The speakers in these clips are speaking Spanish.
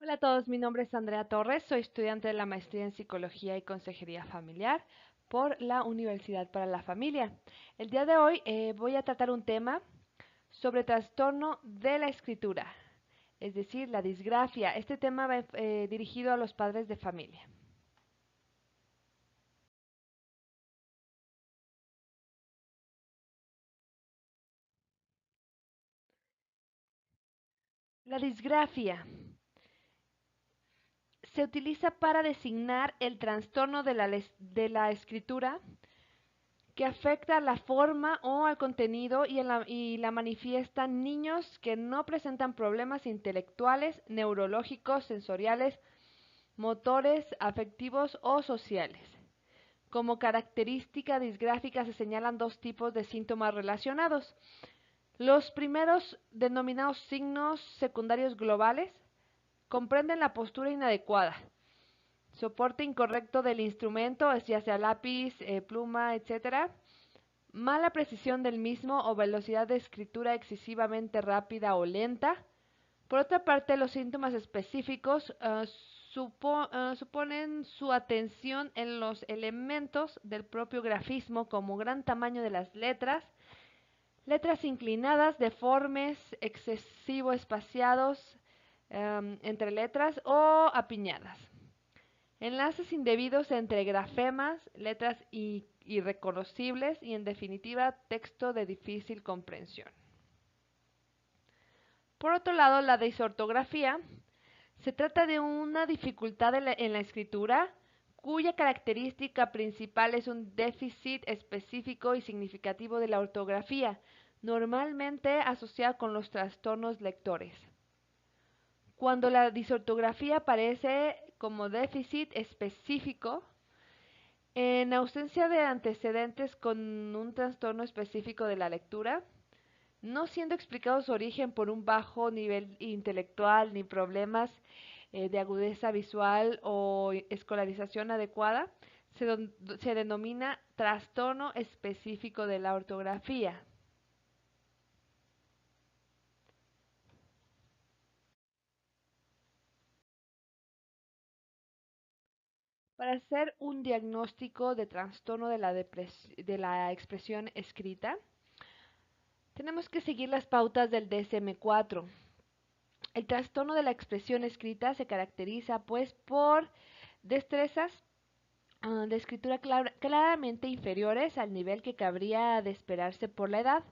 Hola a todos, mi nombre es Andrea Torres, soy estudiante de la maestría en Psicología y Consejería Familiar por la Universidad para la Familia. El día de hoy voy a tratar un tema sobre trastorno de la escritura, es decir, la disgrafia. Este tema va dirigido a los padres de familia. La disgrafia se utiliza para designar el trastorno de la escritura que afecta a la forma o al contenido y la manifiestan niños que no presentan problemas intelectuales, neurológicos, sensoriales, motores, afectivos o sociales. Como característica disgráfica se señalan dos tipos de síntomas relacionados. Los primeros, denominados signos secundarios globales, comprenden la postura inadecuada, soporte incorrecto del instrumento, ya sea lápiz, pluma, etc., mala precisión del mismo o velocidad de escritura excesivamente rápida o lenta. Por otra parte, los síntomas específicos suponen su atención en los elementos del propio grafismo, como gran tamaño de las letras, letras inclinadas, deformes, excesivo espaciados entre letras o apiñadas. Enlaces indebidos entre grafemas, letras irreconocibles y, en definitiva, texto de difícil comprensión. Por otro lado, la disortografía se trata de una dificultad en la escritura cuya característica principal es un déficit específico y significativo de la ortografía, normalmente asociado con los trastornos lectores. Cuando la disortografía aparece como déficit específico, en ausencia de antecedentes con un trastorno específico de la lectura, no siendo explicado su origen por un bajo nivel intelectual ni problemas de agudeza visual o escolarización adecuada, se denomina trastorno específico de la ortografía. Para hacer un diagnóstico de trastorno de la expresión escrita, tenemos que seguir las pautas del DSM-4. El trastorno de la expresión escrita se caracteriza, pues, por destrezas de escritura claramente inferiores al nivel que cabría de esperarse por la edad,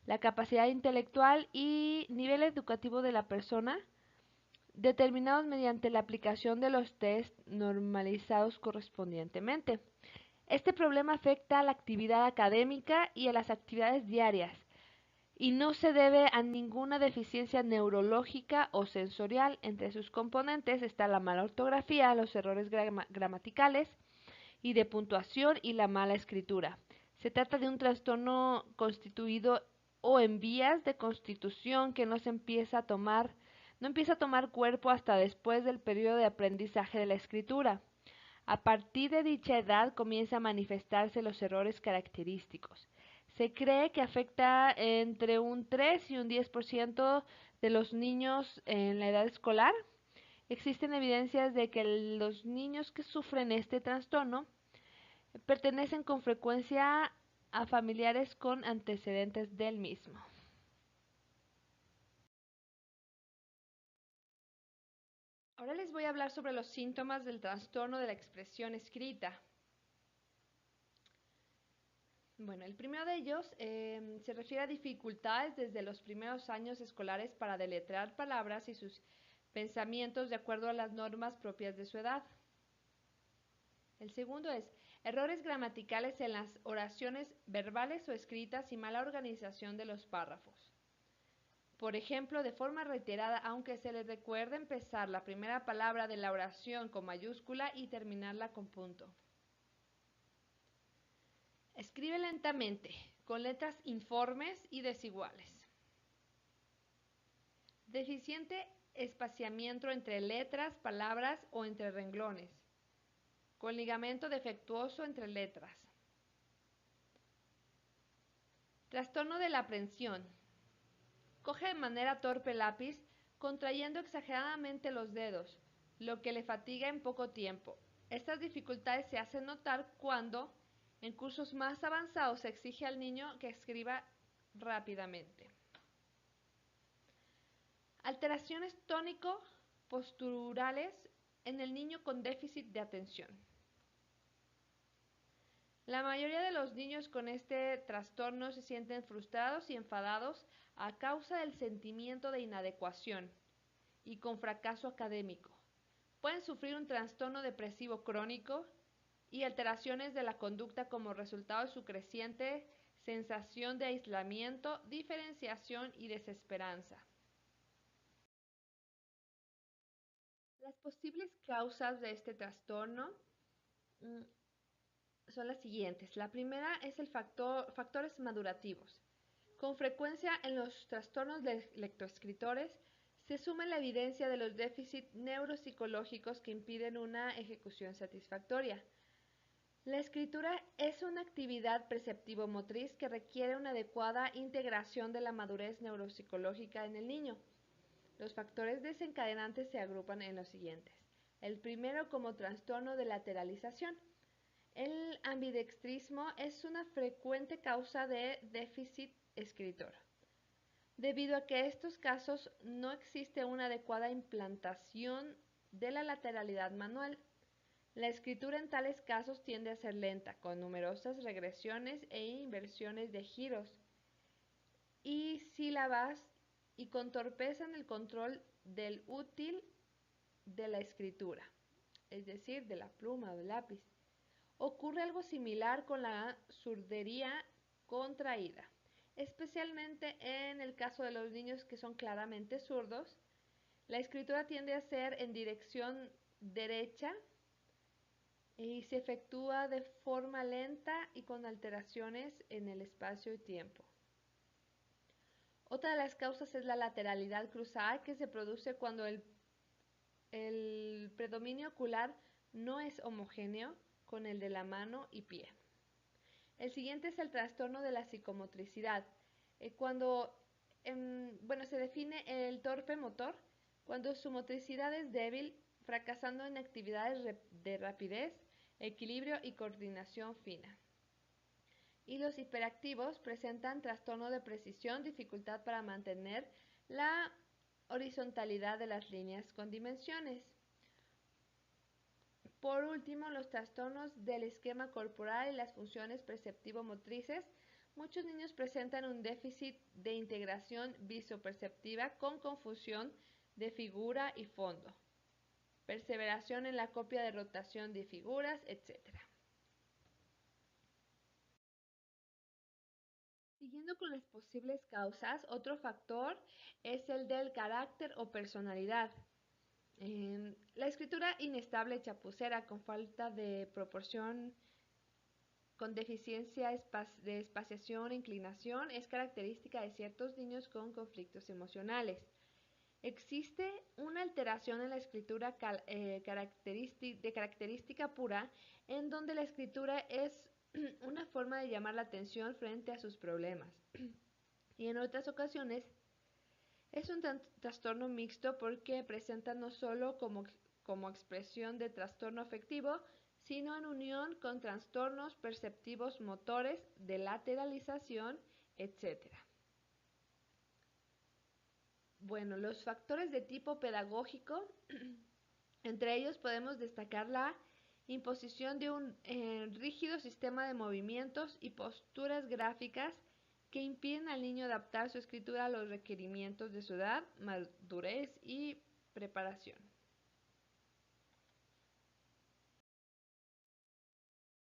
la capacidad intelectual y nivel educativo de la persona, determinados mediante la aplicación de los test normalizados correspondientemente. Este problema afecta a la actividad académica y a las actividades diarias, y no se debe a ninguna deficiencia neurológica o sensorial. Entre sus componentes está la mala ortografía, los errores gramaticales y de puntuación y la mala escritura. Se trata de un trastorno constituido o en vías de constitución que no empieza a tomar cuerpo hasta después del periodo de aprendizaje de la escritura. A partir de dicha edad comienza a manifestarse los errores característicos. Se cree que afecta entre un 3 y un 10% de los niños en la edad escolar. Existen evidencias de que los niños que sufren este trastorno pertenecen con frecuencia a familiares con antecedentes del mismo. Ahora les voy a hablar sobre los síntomas del trastorno de la expresión escrita. Bueno, el primero de ellos se refiere a dificultades desde los primeros años escolares para deletrear palabras y sus pensamientos de acuerdo a las normas propias de su edad. El segundo es errores gramaticales en las oraciones verbales o escritas y mala organización de los párrafos. Por ejemplo, de forma reiterada, aunque se le recuerde empezar la primera palabra de la oración con mayúscula y terminarla con punto. Escribe lentamente, con letras informes y desiguales. Deficiente espaciamiento entre letras, palabras o entre renglones. Con ligamento defectuoso entre letras. Trastorno de la aprensión. Coge de manera torpe el lápiz contrayendo exageradamente los dedos, lo que le fatiga en poco tiempo. Estas dificultades se hacen notar cuando, en cursos más avanzados, se exige al niño que escriba rápidamente. Alteraciones tónico-posturales en el niño con déficit de atención. La mayoría de los niños con este trastorno se sienten frustrados y enfadados a causa del sentimiento de inadecuación y con fracaso académico. Pueden sufrir un trastorno depresivo crónico y alteraciones de la conducta como resultado de su creciente sensación de aislamiento, diferenciación y desesperanza. Las posibles causas de este trastorno son las siguientes. La primera es el factores madurativos. Con frecuencia en los trastornos de lectoescritores se suma la evidencia de los déficits neuropsicológicos que impiden una ejecución satisfactoria. La escritura es una actividad perceptivo-motriz que requiere una adecuada integración de la madurez neuropsicológica en el niño. Los factores desencadenantes se agrupan en los siguientes. El primero como trastorno de lateralización. El ambidextrismo es una frecuente causa de déficit escritor. Debido a que en estos casos no existe una adecuada implantación de la lateralidad manual, la escritura en tales casos tiende a ser lenta, con numerosas regresiones e inversiones de giros y sílabas y con torpeza en el control del útil de la escritura, es decir, de la pluma o del lápiz. Ocurre algo similar con la zurdería contraída, especialmente en el caso de los niños que son claramente zurdos. La escritura tiende a ser en dirección derecha y se efectúa de forma lenta y con alteraciones en el espacio y tiempo. Otra de las causas es la lateralidad cruzada, que se produce cuando el predominio ocular no es homogéneo con el de la mano y pie. El siguiente es el trastorno de la psicomotricidad. Cuando se define el torpe motor cuando su motricidad es débil, fracasando en actividades de rapidez, equilibrio y coordinación fina. Y los hiperactivos presentan trastorno de precisión, dificultad para mantener la horizontalidad de las líneas con dimensiones. Por último, los trastornos del esquema corporal y las funciones perceptivo-motrices. Muchos niños presentan un déficit de integración visoperceptiva con confusión de figura y fondo, perseveración en la copia de rotación de figuras, etc. Siguiendo con las posibles causas, otro factor es el del carácter o personalidad. La escritura inestable chapucera con falta de proporción, con deficiencia de espaciación e inclinación es característica de ciertos niños con conflictos emocionales. Existe una alteración en la escritura de característica pura, en donde la escritura es una forma de llamar la atención frente a sus problemas. Y en otras ocasiones es un trastorno mixto porque presenta no solo como expresión de trastorno afectivo, sino en unión con trastornos perceptivos motores, de lateralización, etc. Bueno, los factores de tipo pedagógico, entre ellos podemos destacar la imposición de un rígido sistema de movimientos y posturas gráficas que impiden al niño adaptar su escritura a los requerimientos de su edad, madurez y preparación.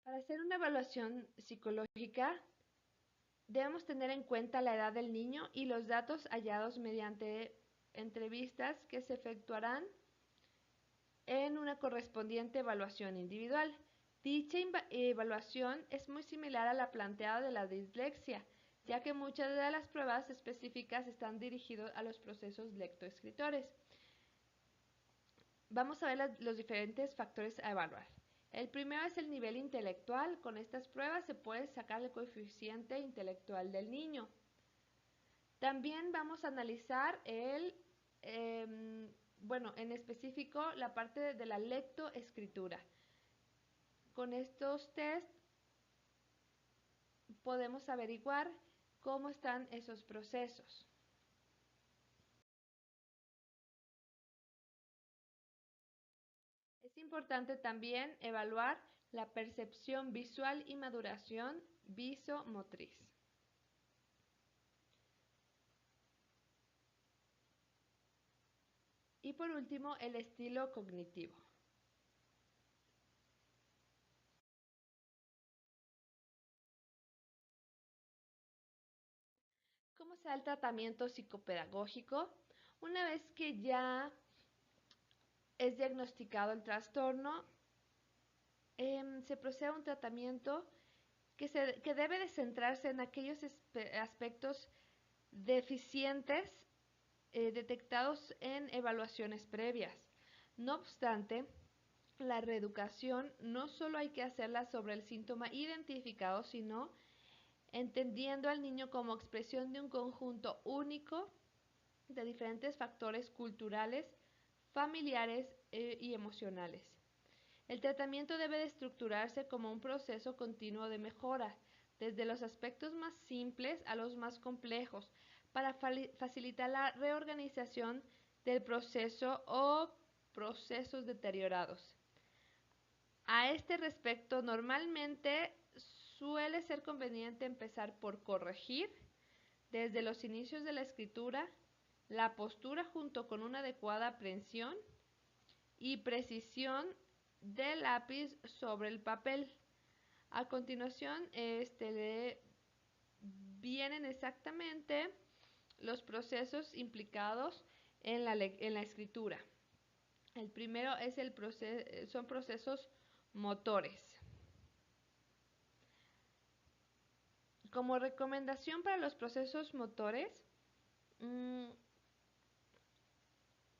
Para hacer una evaluación psicológica, debemos tener en cuenta la edad del niño y los datos hallados mediante entrevistas que se efectuarán en una correspondiente evaluación individual. Dicha evaluación es muy similar a la planteada de la dislexia, ya que muchas de las pruebas específicas están dirigidas a los procesos lectoescritores. Vamos a ver los diferentes factores a evaluar. El primero es el nivel intelectual. Con estas pruebas se puede sacar el coeficiente intelectual del niño. También vamos a analizar el bueno, en específico la parte de la lectoescritura. Con estos test podemos averiguar cómo están esos procesos. Es importante también evaluar la percepción visual y maduración visomotriz. Y por último, el estilo cognitivo. ¿Cómo se da el tratamiento psicopedagógico? Una vez que ya es diagnosticado el trastorno, se procede a un tratamiento que debe de centrarse en aquellos aspectos deficientes detectados en evaluaciones previas. No obstante, la reeducación no solo hay que hacerla sobre el síntoma identificado, sino entendiendo al niño como expresión de un conjunto único de diferentes factores culturales, familiares y emocionales. El tratamiento debe de estructurarse como un proceso continuo de mejora, desde los aspectos más simples a los más complejos, para facilitar la reorganización del proceso o procesos deteriorados. A este respecto, normalmente suele ser conveniente empezar por corregir desde los inicios de la escritura la postura junto con una adecuada aprehensión y precisión del lápiz sobre el papel. A continuación, vienen exactamente los procesos implicados en la escritura. El primero es son procesos motores. Como recomendación para los procesos motores,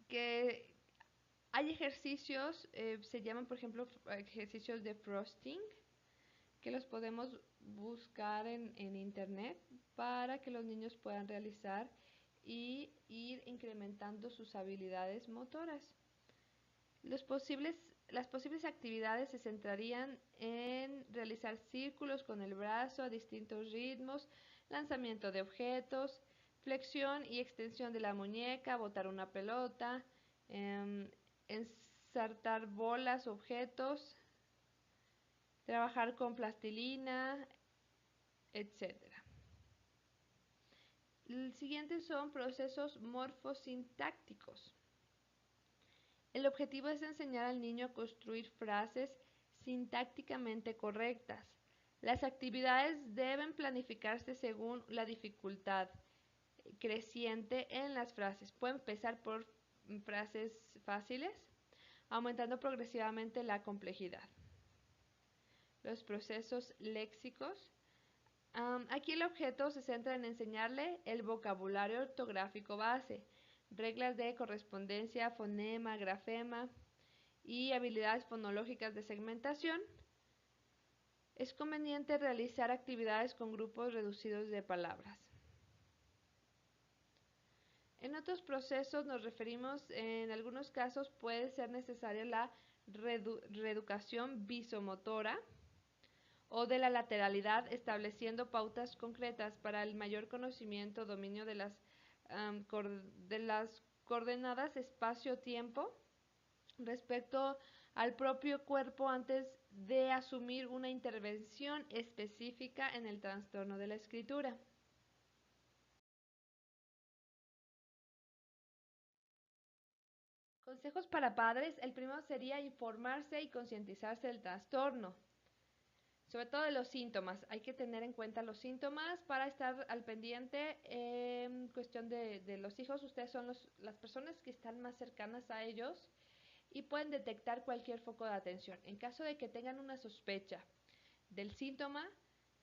que hay ejercicios, se llaman por ejemplo ejercicios de frosting, que los podemos buscar en internet para que los niños puedan realizar y ir incrementando sus habilidades motoras. Las posibles actividades se centrarían en realizar círculos con el brazo a distintos ritmos, lanzamiento de objetos, flexión y extensión de la muñeca, botar una pelota, ensartar bolas, objetos, trabajar con plastilina, etcétera. El siguiente son procesos morfosintácticos. El objetivo es enseñar al niño a construir frases sintácticamente correctas. Las actividades deben planificarse según la dificultad creciente en las frases. Pueden empezar por frases fáciles, aumentando progresivamente la complejidad. Los procesos léxicos. Aquí el objeto se centra en enseñarle el vocabulario ortográfico base, reglas de correspondencia, fonema, grafema y habilidades fonológicas de segmentación. Es conveniente realizar actividades con grupos reducidos de palabras. En otros procesos nos referimos, en algunos casos puede ser necesaria la reeducación visomotora o de la lateralidad, estableciendo pautas concretas para el mayor conocimiento, dominio de las coordenadas espacio-tiempo respecto al propio cuerpo antes de asumir una intervención específica en el trastorno de la escritura. Consejos para padres. El primero sería informarse y concientizarse del trastorno, sobre todo de los síntomas. Hay que tener en cuenta los síntomas para estar al pendiente. En cuestión de los hijos, ustedes son las personas que están más cercanas a ellos y pueden detectar cualquier foco de atención. En caso de que tengan una sospecha del síntoma,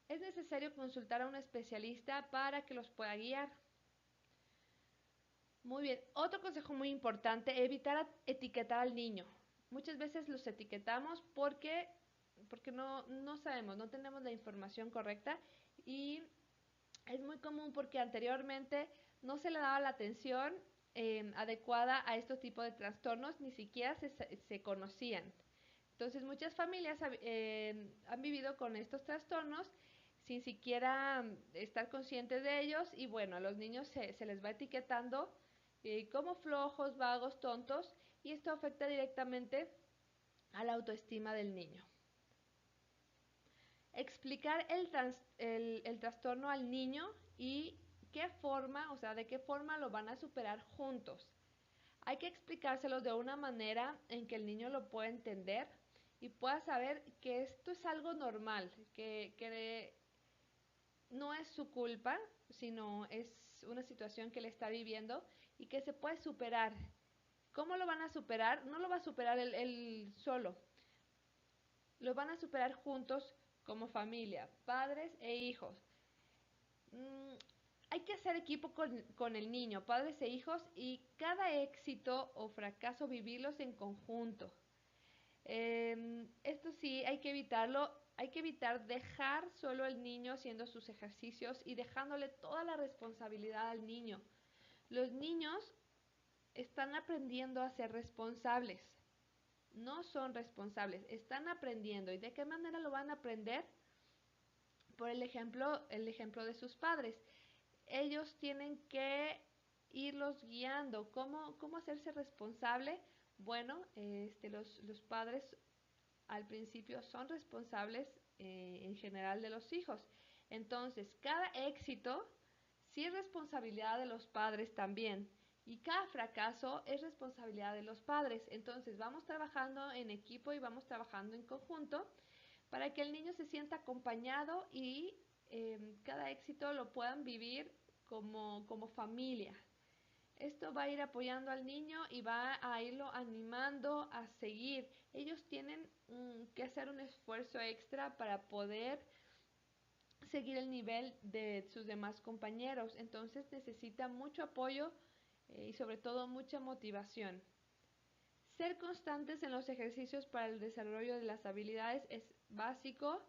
es necesario consultar a un especialista para que los pueda guiar. Muy bien, otro consejo muy importante, evitar etiquetar al niño. Muchas veces los etiquetamos porque no sabemos, no tenemos la información correcta y es muy común porque anteriormente no se le daba la atención adecuada a estos tipos de trastornos, ni siquiera se conocían. Entonces muchas familias han vivido con estos trastornos sin siquiera estar conscientes de ellos y bueno, a los niños se les va etiquetando como flojos, vagos, tontos y esto afecta directamente a la autoestima del niño. Explicar el trastorno al niño y qué forma, o sea, de qué forma lo van a superar juntos. Hay que explicárselo de una manera en que el niño lo pueda entender y pueda saber que esto es algo normal, que no es su culpa, sino es una situación que él está viviendo y que se puede superar. ¿Cómo lo van a superar? No lo va a superar él solo, lo van a superar juntos como familia, padres e hijos. Hay que hacer equipo con el niño, padres e hijos, y cada éxito o fracaso vivirlos en conjunto. Esto sí, hay que evitarlo. Hay que evitar dejar solo al niño haciendo sus ejercicios y dejándole toda la responsabilidad al niño. Los niños están aprendiendo a ser responsables. No son responsables, están aprendiendo. ¿Y de qué manera lo van a aprender? Por el ejemplo de sus padres. Ellos tienen que irlos guiando. ¿Cómo hacerse responsable? Bueno, los padres al principio son responsables en general de los hijos. Entonces, cada éxito sí es responsabilidad de los padres también. Y cada fracaso es responsabilidad de los padres. Entonces, vamos trabajando en equipo y vamos trabajando en conjunto para que el niño se sienta acompañado y cada éxito lo puedan vivir como familia. Esto va a ir apoyando al niño y va a irlo animando a seguir. Ellos tienen que hacer un esfuerzo extra para poder seguir el nivel de sus demás compañeros. Entonces necesita mucho apoyo y sobre todo mucha motivación. Ser constantes en los ejercicios para el desarrollo de las habilidades es básico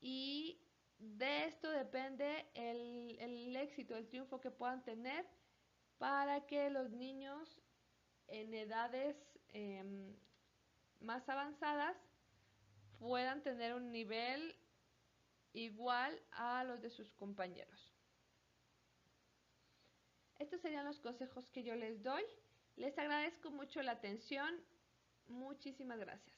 y de esto depende el éxito, el triunfo que puedan tener para que los niños en edades más avanzadas puedan tener un nivel igual a los de sus compañeros. Estos serían los consejos que yo les doy. Les agradezco mucho la atención. Muchísimas gracias.